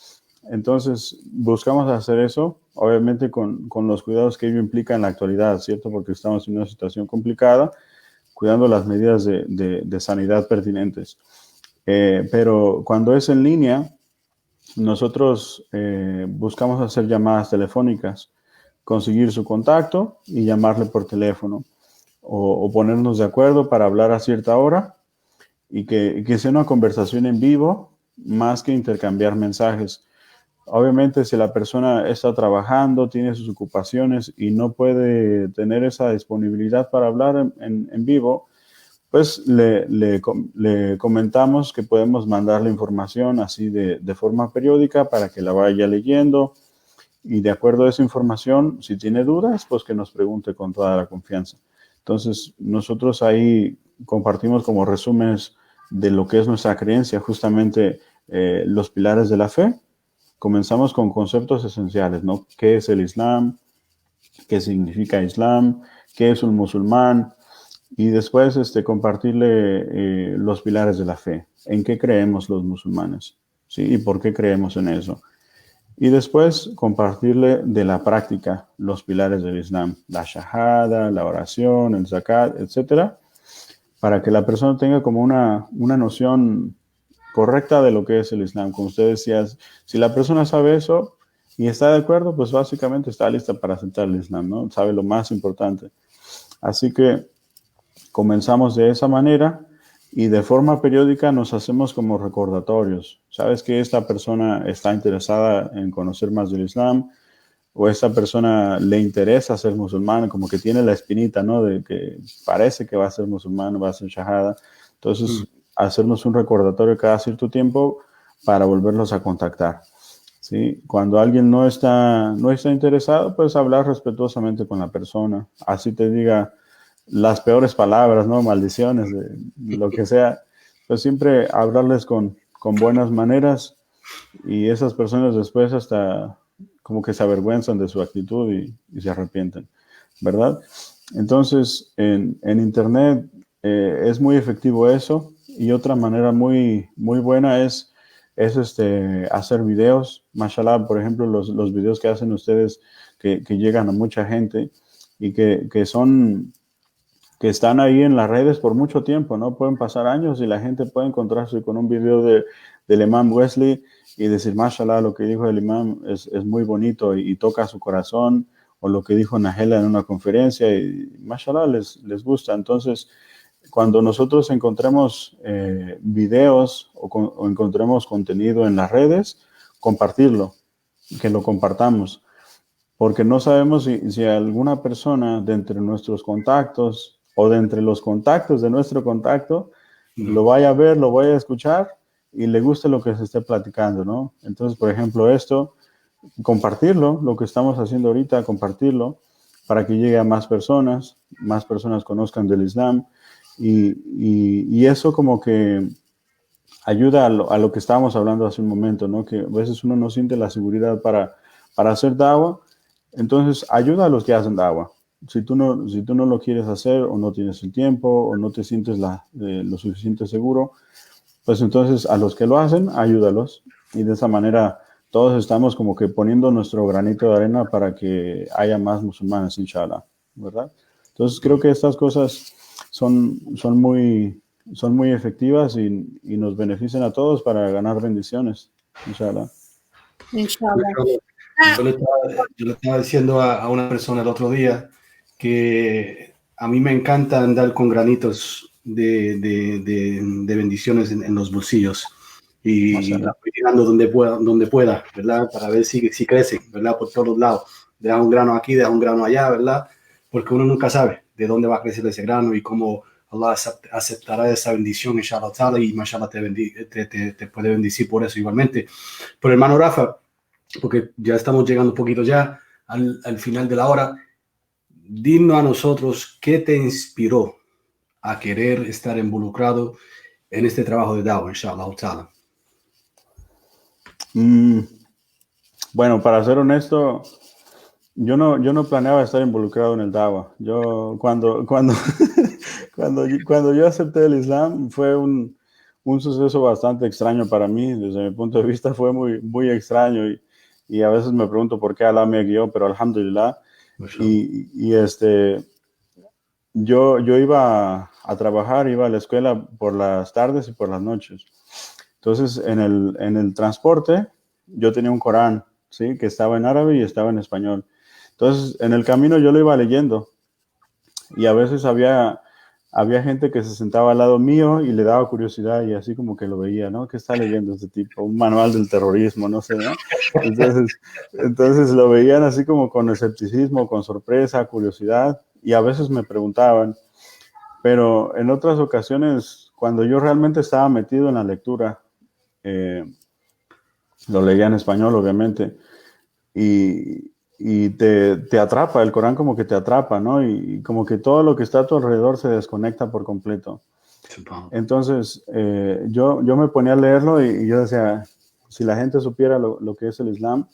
Entonces, buscamos hacer eso, obviamente con los cuidados que ello implica en la actualidad, ¿cierto? Porque estamos en una situación complicada, cuidando las medidas de sanidad pertinentes. Pero cuando es en línea, nosotros buscamos hacer llamadas telefónicas, conseguir su contacto y llamarle por teléfono, o ponernos de acuerdo para hablar a cierta hora y que sea una conversación en vivo más que intercambiar mensajes. Obviamente, si la persona está trabajando, tiene sus ocupaciones y no puede tener esa disponibilidad para hablar en vivo, pues le comentamos que podemos mandarle información así de forma periódica para que la vaya leyendo, y de acuerdo a esa información, si tiene dudas, pues que nos pregunte con toda la confianza. Entonces, nosotros ahí compartimos como resúmenes de lo que es nuestra creencia, justamente los pilares de la fe. Comenzamos con conceptos esenciales, ¿no? ¿Qué es el Islam? ¿Qué significa Islam? ¿Qué es un musulmán? Y después compartirle los pilares de la fe. ¿En qué creemos los musulmanes? ¿Sí? ¿Y por qué creemos en eso? Y después compartirle de la práctica los pilares del Islam, la shahada, la oración, el zakat, etcétera, para que la persona tenga como una noción correcta de lo que es el Islam. Como usted decía, si la persona sabe eso y está de acuerdo, pues básicamente está lista para aceptar el Islam, ¿no? Sabe lo más importante. Así que comenzamos de esa manera y de forma periódica nos hacemos como recordatorios. Sabes que esta persona está interesada en conocer más del Islam, o esta persona le interesa ser musulmán, como que tiene la espinita, ¿no? De que parece que va a ser musulmán, va a ser shahada. Entonces, hacernos un recordatorio cada cierto tiempo para volverlos a contactar, ¿sí? Cuando alguien no está interesado, pues hablar respetuosamente con la persona. Así te diga las peores palabras, ¿no? Maldiciones, lo que sea. Pues siempre hablarles con buenas maneras, y esas personas después hasta como que se avergüenzan de su actitud y se arrepienten, ¿verdad? Entonces, en Internet es muy efectivo eso, y otra manera muy, muy buena es hacer videos. Mashallah, por ejemplo, los videos que hacen ustedes que llegan a mucha gente y que están ahí en las redes por mucho tiempo, ¿no? Pueden pasar años y la gente puede encontrarse con un video del Imam Wesley y decir, mashallah, lo que dijo el imam es muy bonito y toca su corazón, o lo que dijo Nahela en una conferencia y mashallah les gusta. Entonces, cuando nosotros encontremos videos o encontremos contenido en las redes, compartirlo, que lo compartamos, porque no sabemos si alguna persona de entre nuestros contactos o de entre los contactos de nuestro contacto lo vaya a ver, lo vaya a escuchar y le guste lo que se esté platicando, ¿no? Entonces, por ejemplo, compartirlo, lo que estamos haciendo ahorita, compartirlo para que llegue a más personas conozcan del Islam, y eso como que ayuda a lo que estábamos hablando hace un momento, ¿no? Que a veces uno no siente la seguridad para hacer da'wah. Entonces, ayuda a los que hacen da'wah. Si tú no lo quieres hacer, o no tienes el tiempo, o no te sientes lo suficiente seguro, pues entonces a los que lo hacen, ayúdalos. Y de esa manera todos estamos como que poniendo nuestro granito de arena para que haya más musulmanes, inshallah, ¿verdad? Entonces creo que estas cosas son muy efectivas y nos benefician a todos para ganar bendiciones, inshallah. Inshallah. Yo le estaba diciendo a una persona el otro día que a mí me encanta andar con granitos de bendiciones en los bolsillos, y la estoy tirando donde pueda, ¿verdad? Para ver si crecen, ¿verdad? Por todos lados. Deja un grano aquí, deja un grano allá, ¿verdad? Porque uno nunca sabe de dónde va a crecer ese grano y cómo Allah aceptará esa bendición, inshallah ta'ala, y mashallah te puede bendecir por eso igualmente. Pero hermano Rafa, porque ya estamos llegando un poquito ya al final de la hora, dinos a nosotros qué te inspiró a querer estar involucrado en este trabajo de da'wah, inshallah ta'ala. Bueno, para ser honesto, yo no planeaba estar involucrado en el da'wah. Yo cuando yo acepté el Islam fue un suceso bastante extraño para mí. Desde mi punto de vista fue muy, muy extraño, y a veces me pregunto por qué Allah me guió, pero alhamdulillah. Yo iba a trabajar, iba a la escuela por las tardes y por las noches. Entonces, en el transporte, yo tenía un Corán, ¿sí? Que estaba en árabe y estaba en español. Entonces, en el camino yo lo iba leyendo, y a veces había había gente que se sentaba al lado mío y le daba curiosidad y así como que lo veía, ¿no? ¿Qué está leyendo este tipo? Un manual del terrorismo, no sé, ¿no? Entonces lo veían así como con escepticismo, con sorpresa, curiosidad, y a veces me preguntaban, pero en otras ocasiones, cuando yo realmente estaba metido en la lectura, lo leía en español, obviamente, y te atrapa, el Corán como que te atrapa, ¿no? Y como que todo lo que está a tu alrededor se desconecta por completo. Entonces, yo me ponía a leerlo y yo decía, si la gente supiera lo que es el Islam,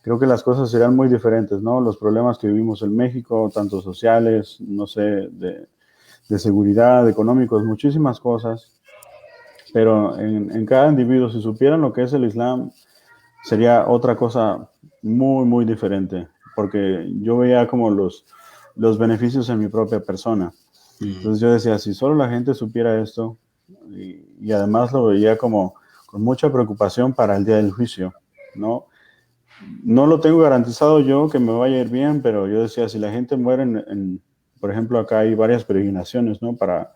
creo que las cosas serían muy diferentes, ¿no? Los problemas que vivimos en México, tanto sociales, no sé, de seguridad, económicos, muchísimas cosas, pero en cada individuo, si supieran lo que es el Islam, sería otra cosa muy, muy diferente, porque yo veía como los beneficios en mi propia persona. Entonces yo decía, si solo la gente supiera esto, y además lo veía como con mucha preocupación para el día del juicio, ¿no? No lo tengo garantizado yo que me vaya a ir bien, pero yo decía, si la gente muere por ejemplo, acá hay varias peregrinaciones, ¿no? Para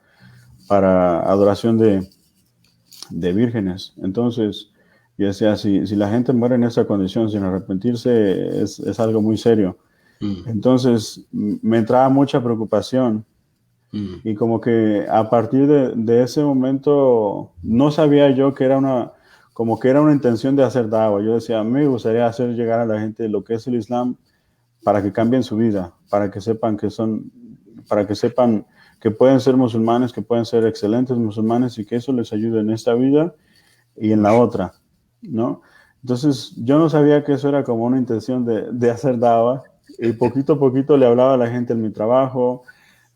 adoración de vírgenes. Entonces, yo decía, si la gente muere en esa condición sin arrepentirse, es algo muy serio. Entonces, me entraba mucha preocupación. Y como que a partir de ese momento, no sabía yo que era como que era una intención de hacer dawa. Yo decía, me gustaría hacer llegar a la gente lo que es el Islam para que cambien su vida, para que sepan que pueden ser musulmanes, que pueden ser excelentes musulmanes y que eso les ayude en esta vida y en la otra, ¿no? Entonces, yo no sabía que eso era como una intención de hacer dawa, y poquito a poquito le hablaba a la gente en mi trabajo,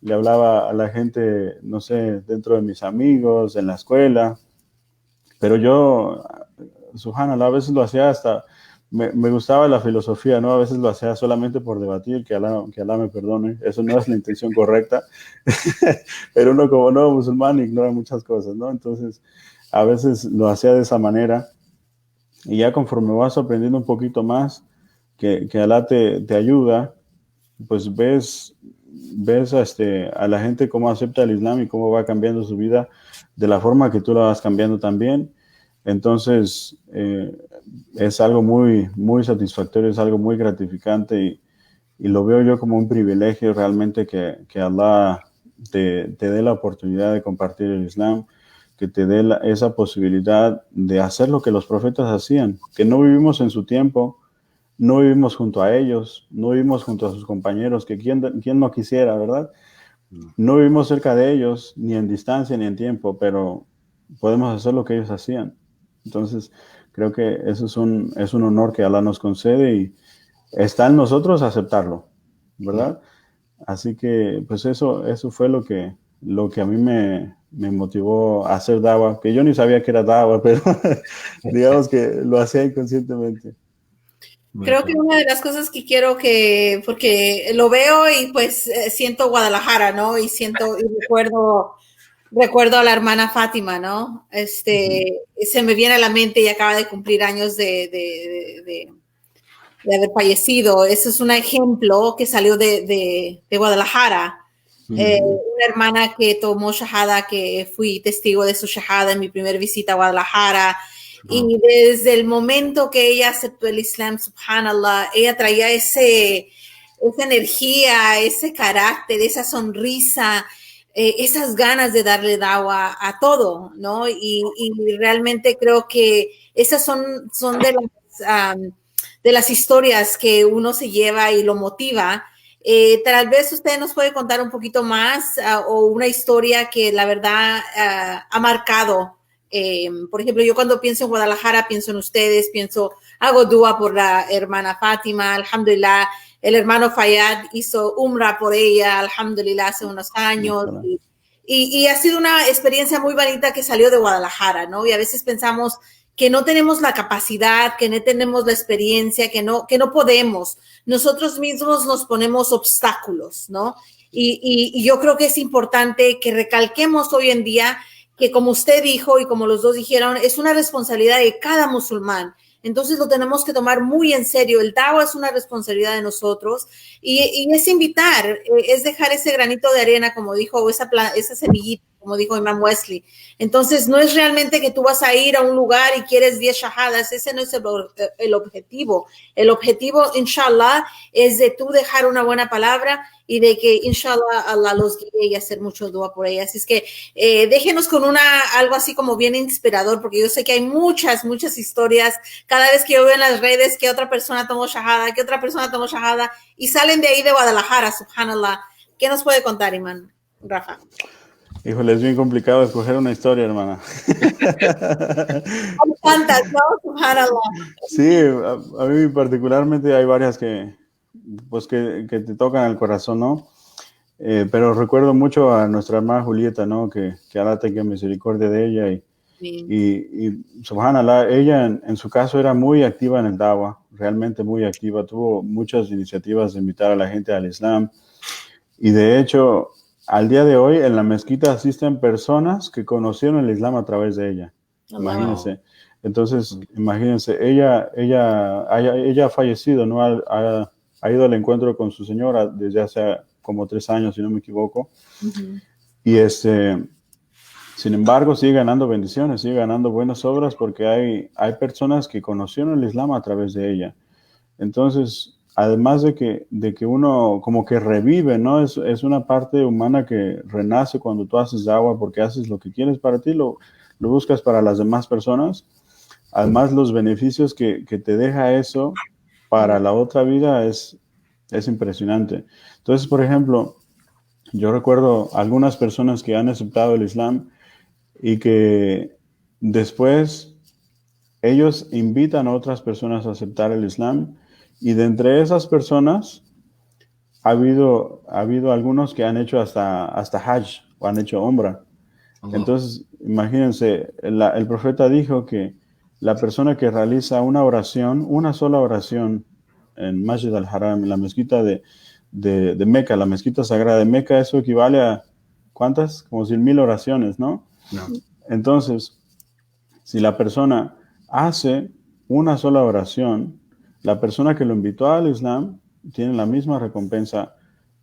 le hablaba a la gente, no sé, dentro de mis amigos, en la escuela, pero yo, subhanallah, a veces lo hacía me gustaba la filosofía, ¿no? A veces lo hacía solamente por debatir, que Alá me perdone, eso no es la intención correcta, pero uno como no musulmán ignora muchas cosas, ¿no? Entonces, a veces lo hacía de esa manera, y ya conforme vas aprendiendo un poquito más, que Alá te ayuda, pues ves a la gente cómo acepta el Islam y cómo va cambiando su vida de la forma que tú la vas cambiando también. Entonces, es algo muy, muy satisfactorio, es algo muy gratificante y lo veo yo como un privilegio realmente que Allah te dé la oportunidad de compartir el Islam, que te dé esa posibilidad de hacer lo que los profetas hacían, que no vivimos en su tiempo, no vivimos junto a ellos, no vivimos junto a sus compañeros, que quién no quisiera, ¿verdad? No vivimos cerca de ellos, ni en distancia, ni en tiempo, pero podemos hacer lo que ellos hacían. Entonces, creo que eso es un honor que Allah nos concede y está en nosotros aceptarlo, ¿verdad? Así que, pues eso fue lo que a mí me motivó a hacer dawa, que yo ni sabía que era dawa, pero digamos que lo hacía inconscientemente. Creo que una de las cosas que quiero porque lo veo y pues siento Guadalajara, ¿no? Y recuerdo a la hermana Fátima, ¿no? Se me viene a la mente y acaba de cumplir años de haber fallecido. Ese es un ejemplo que salió de Guadalajara. Una hermana que tomó shahada, que fui testigo de su shahada en mi primera visita a Guadalajara. Y desde el momento que ella aceptó el Islam, subhanallah, ella traía esa energía, ese carácter, esa sonrisa, esas ganas de darle dawa a todo, ¿no? Y realmente creo que esas son de las historias que uno se lleva y lo motiva. Tal vez usted nos puede contar un poquito más o una historia que la verdad ha marcado. Por ejemplo, yo cuando pienso en Guadalajara, pienso en ustedes, hago dua por la hermana Fátima, alhamdulillah, el hermano Fayad hizo umrah por ella, alhamdulillah, hace unos años, y ha sido una experiencia muy bonita que salió de Guadalajara, ¿no? Y a veces pensamos que no tenemos la capacidad, que no tenemos la experiencia, que no podemos. Nosotros mismos nos ponemos obstáculos, ¿no? Y yo creo que es importante que recalquemos hoy en día que, como usted dijo y como los dos dijeron, es una responsabilidad de cada musulmán Entonces lo tenemos que tomar muy en serio. El dawa es una responsabilidad de nosotros y es invitar, es dejar ese granito de arena, como dijo, esa semillita, como dijo Imam Wesley. Entonces, no es realmente que tú vas a ir a un lugar y quieres 10 shahadas. Ese no es el objetivo. El objetivo, inshallah, es de tú dejar una buena palabra y de que, inshallah, Allah los guíe y hacer mucho dua por ella. Así es que déjenos con algo así como bien inspirador, porque yo sé que hay muchas historias. Cada vez que yo veo en las redes que otra persona tomó shahada, y salen de ahí de Guadalajara, subhanallah. ¿Qué nos puede contar, Imam Rafa? Híjole, es bien complicado escoger una historia, hermana. ¿Cuántas, no? Subhanallah. Sí, a mí particularmente hay varias que te tocan el corazón, ¿no? Pero recuerdo mucho a nuestra hermana Julieta, ¿no? Que Allah tenga misericordia de ella y subhanallah, ella en su caso era muy activa en el dawa, realmente muy activa, tuvo muchas iniciativas de invitar a la gente al Islam y de hecho al día de hoy en la mezquita asisten personas que conocieron el Islam a través de ella. Imagínense. Entonces, imagínense, ella ha fallecido, ¿no? Ha ido al encuentro con su señora desde hace como 3 años, si no me equivoco. Uh-huh. Y sin embargo, sigue ganando bendiciones, sigue ganando buenas obras porque hay personas que conocieron el Islam a través de ella. Entonces, además de que uno como que revive, ¿no? Es una parte humana que renace cuando tú haces dawa porque haces lo que quieres para ti, lo buscas para las demás personas. Además, los beneficios que te deja eso para la otra vida es impresionante. Entonces, por ejemplo, yo recuerdo algunas personas que han aceptado el Islam y que después ellos invitan a otras personas a aceptar el Islam y de entre esas personas ha habido algunos que han hecho hasta Hajj o han hecho Umrah. Entonces, imagínense, el profeta dijo que la persona que realiza una sola oración en Masjid al-Haram, en la mezquita de Meca, la mezquita sagrada de Meca, eso equivale a ¿cuántas? Como 100,000 oraciones, ¿no? No. Entonces, si la persona hace una sola oración, la persona que lo invitó al Islam tiene la misma recompensa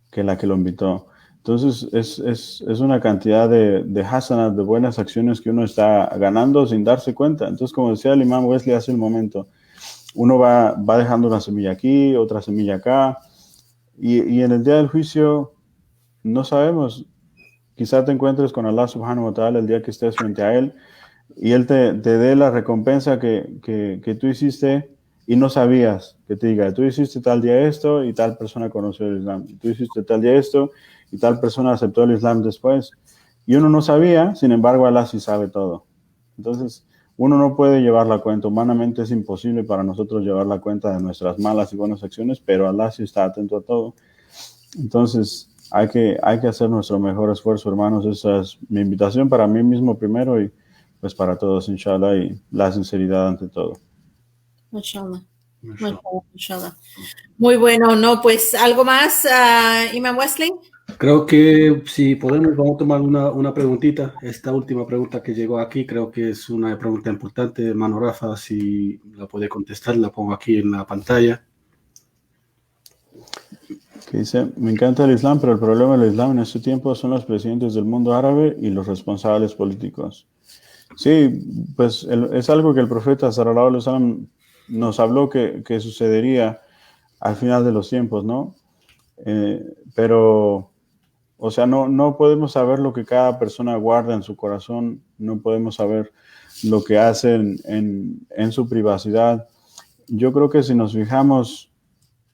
que la que lo invitó. Entonces, es una cantidad de hasanat, de buenas acciones que uno está ganando sin darse cuenta. Entonces, como decía el Imam Wesley hace un momento, uno va dejando una semilla aquí, otra semilla acá, y en el día del juicio no sabemos. Quizá te encuentres con Allah subhanahu wa ta'ala el día que estés frente a Él, y Él te dé la recompensa que tú hiciste y no sabías, que te diga, tú hiciste tal día esto y tal persona conoció el Islam, tú hiciste tal día esto y tal persona aceptó el Islam después, y uno no sabía, sin embargo Allah sí sabe todo. Entonces uno no puede llevar la cuenta, humanamente es imposible para nosotros llevar la cuenta de nuestras malas y buenas acciones, pero Allah sí está atento a todo. Entonces hay que hacer nuestro mejor esfuerzo, hermanos. Esa es mi invitación para mí mismo primero y pues para todos, inshallah, y la sinceridad ante todo. Mashallah. Muy bueno, ¿no? Pues algo más, Imam Wesley. Creo que si podemos, vamos a tomar una preguntita. Esta última pregunta que llegó aquí, creo que es una pregunta importante, hermano Rafa. Si la puede contestar, la pongo aquí en la pantalla. Que dice, me encanta el Islam, pero el problema del Islam en este tiempo son los presidentes del mundo árabe y los responsables políticos. Sí, pues es algo que el profeta sallallahu alaihi wasallam nos habló que sucedería al final de los tiempos, ¿no? Pero, o sea, no podemos saber lo que cada persona guarda en su corazón, no podemos saber lo que hacen en su privacidad. Yo creo que si nos fijamos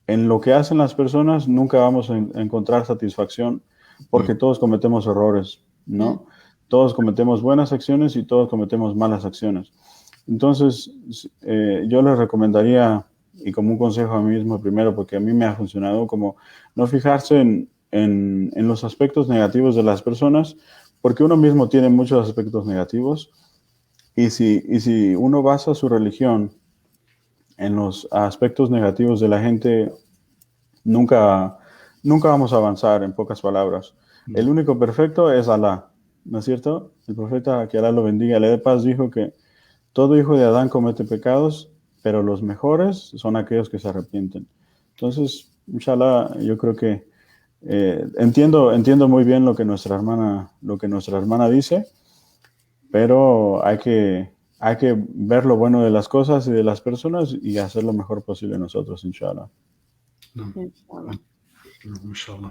en lo que hacen las personas, nunca vamos a encontrar satisfacción porque todos cometemos errores, ¿no? Todos cometemos buenas acciones y todos cometemos malas acciones. Entonces, yo les recomendaría, y como un consejo a mí mismo primero, porque a mí me ha funcionado, como no fijarse en los aspectos negativos de las personas, porque uno mismo tiene muchos aspectos negativos, y si uno basa su religión en los aspectos negativos de la gente, nunca vamos a avanzar, en pocas palabras. El único perfecto es Allah, ¿no es cierto? El profeta, que Allah lo bendiga, le dé paz, dijo que todo hijo de Adán comete pecados pero los mejores son aquellos que se arrepienten. Entonces, inshallah, yo creo que entiendo muy bien lo que nuestra hermana dice, pero hay que ver lo bueno de las cosas y de las personas y hacer lo mejor posible nosotros, inshallah. Inshallah.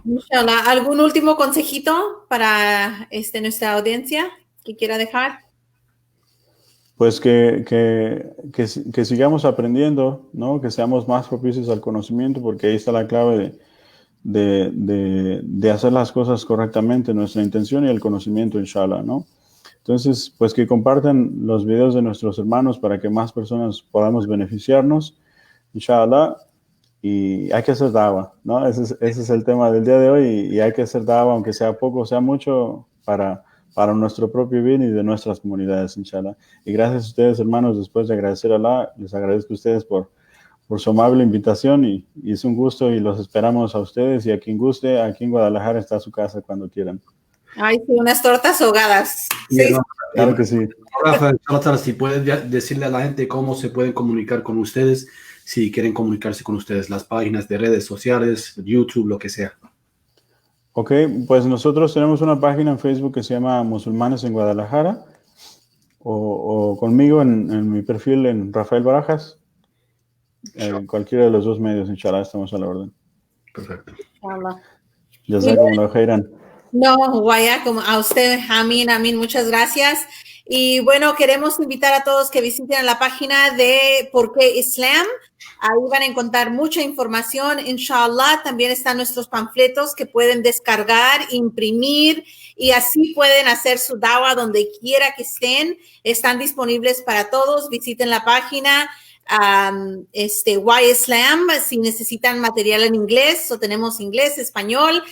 Inshallah. ¿Algún último consejito para nuestra audiencia que quiera dejar? Pues que sigamos aprendiendo, ¿no? Que seamos más propicios al conocimiento, porque ahí está la clave de hacer las cosas correctamente, nuestra intención y el conocimiento, inshallah, ¿no? Entonces, pues que compartan los videos de nuestros hermanos para que más personas podamos beneficiarnos, inshallah, y hay que hacer dawa, ¿no? Ese es el tema del día de hoy, y hay que hacer dawa, aunque sea poco o sea mucho, para nuestro propio bien y de nuestras comunidades, inshallah. Y gracias a ustedes, hermanos, después de agradecer a Allah, les agradezco a ustedes por su amable invitación, y es un gusto, y los esperamos a ustedes, y a quien guste, aquí en Guadalajara está su casa cuando quieran. Ay, sí, unas tortas ahogadas. Sí. Claro que sí. Rafa, si puedes decirle a la gente cómo se pueden comunicar con ustedes, si quieren comunicarse con ustedes, las páginas de redes sociales, YouTube, lo que sea. Ok, pues nosotros tenemos una página en Facebook que se llama Musulmanes en Guadalajara, o conmigo en mi perfil en Rafael Barajas. En cualquiera de los dos medios, inshallah, estamos a la orden. Perfecto. Jazakumullahu khairan. No, guaya, como a usted, amén, muchas gracias. Y bueno, queremos invitar a todos que visiten la página de ¿Por qué Islam? Ahí van a encontrar mucha información, inshallah. También están nuestros panfletos que pueden descargar, imprimir, y así pueden hacer su dawa donde quiera que estén. Están disponibles para todos. Visiten la página Why Islam. Si necesitan material en inglés, o tenemos inglés, español.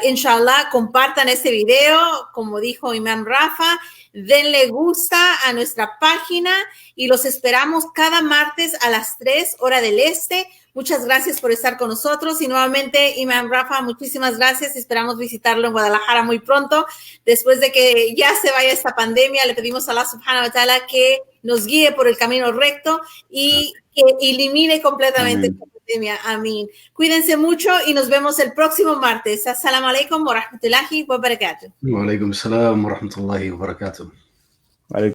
Inshallah, compartan este video, como dijo Imam Rafa, denle gusta a nuestra página, y los esperamos cada martes a las 3 hora del este. Muchas gracias por estar con nosotros, y nuevamente, Imam Rafa, muchísimas gracias. Esperamos visitarlo en Guadalajara muy pronto. Después de que ya se vaya esta pandemia, le pedimos a Allah subhanahu wa ta'ala que nos guíe por el camino recto y que elimine completamente esta pandemia. Amén. Cuídense mucho y nos vemos el próximo martes. Assalamu alaikum wa rahmatullahi wa barakatuh. Wa alaikum assalam wa rahmatullahi wa barakatuh.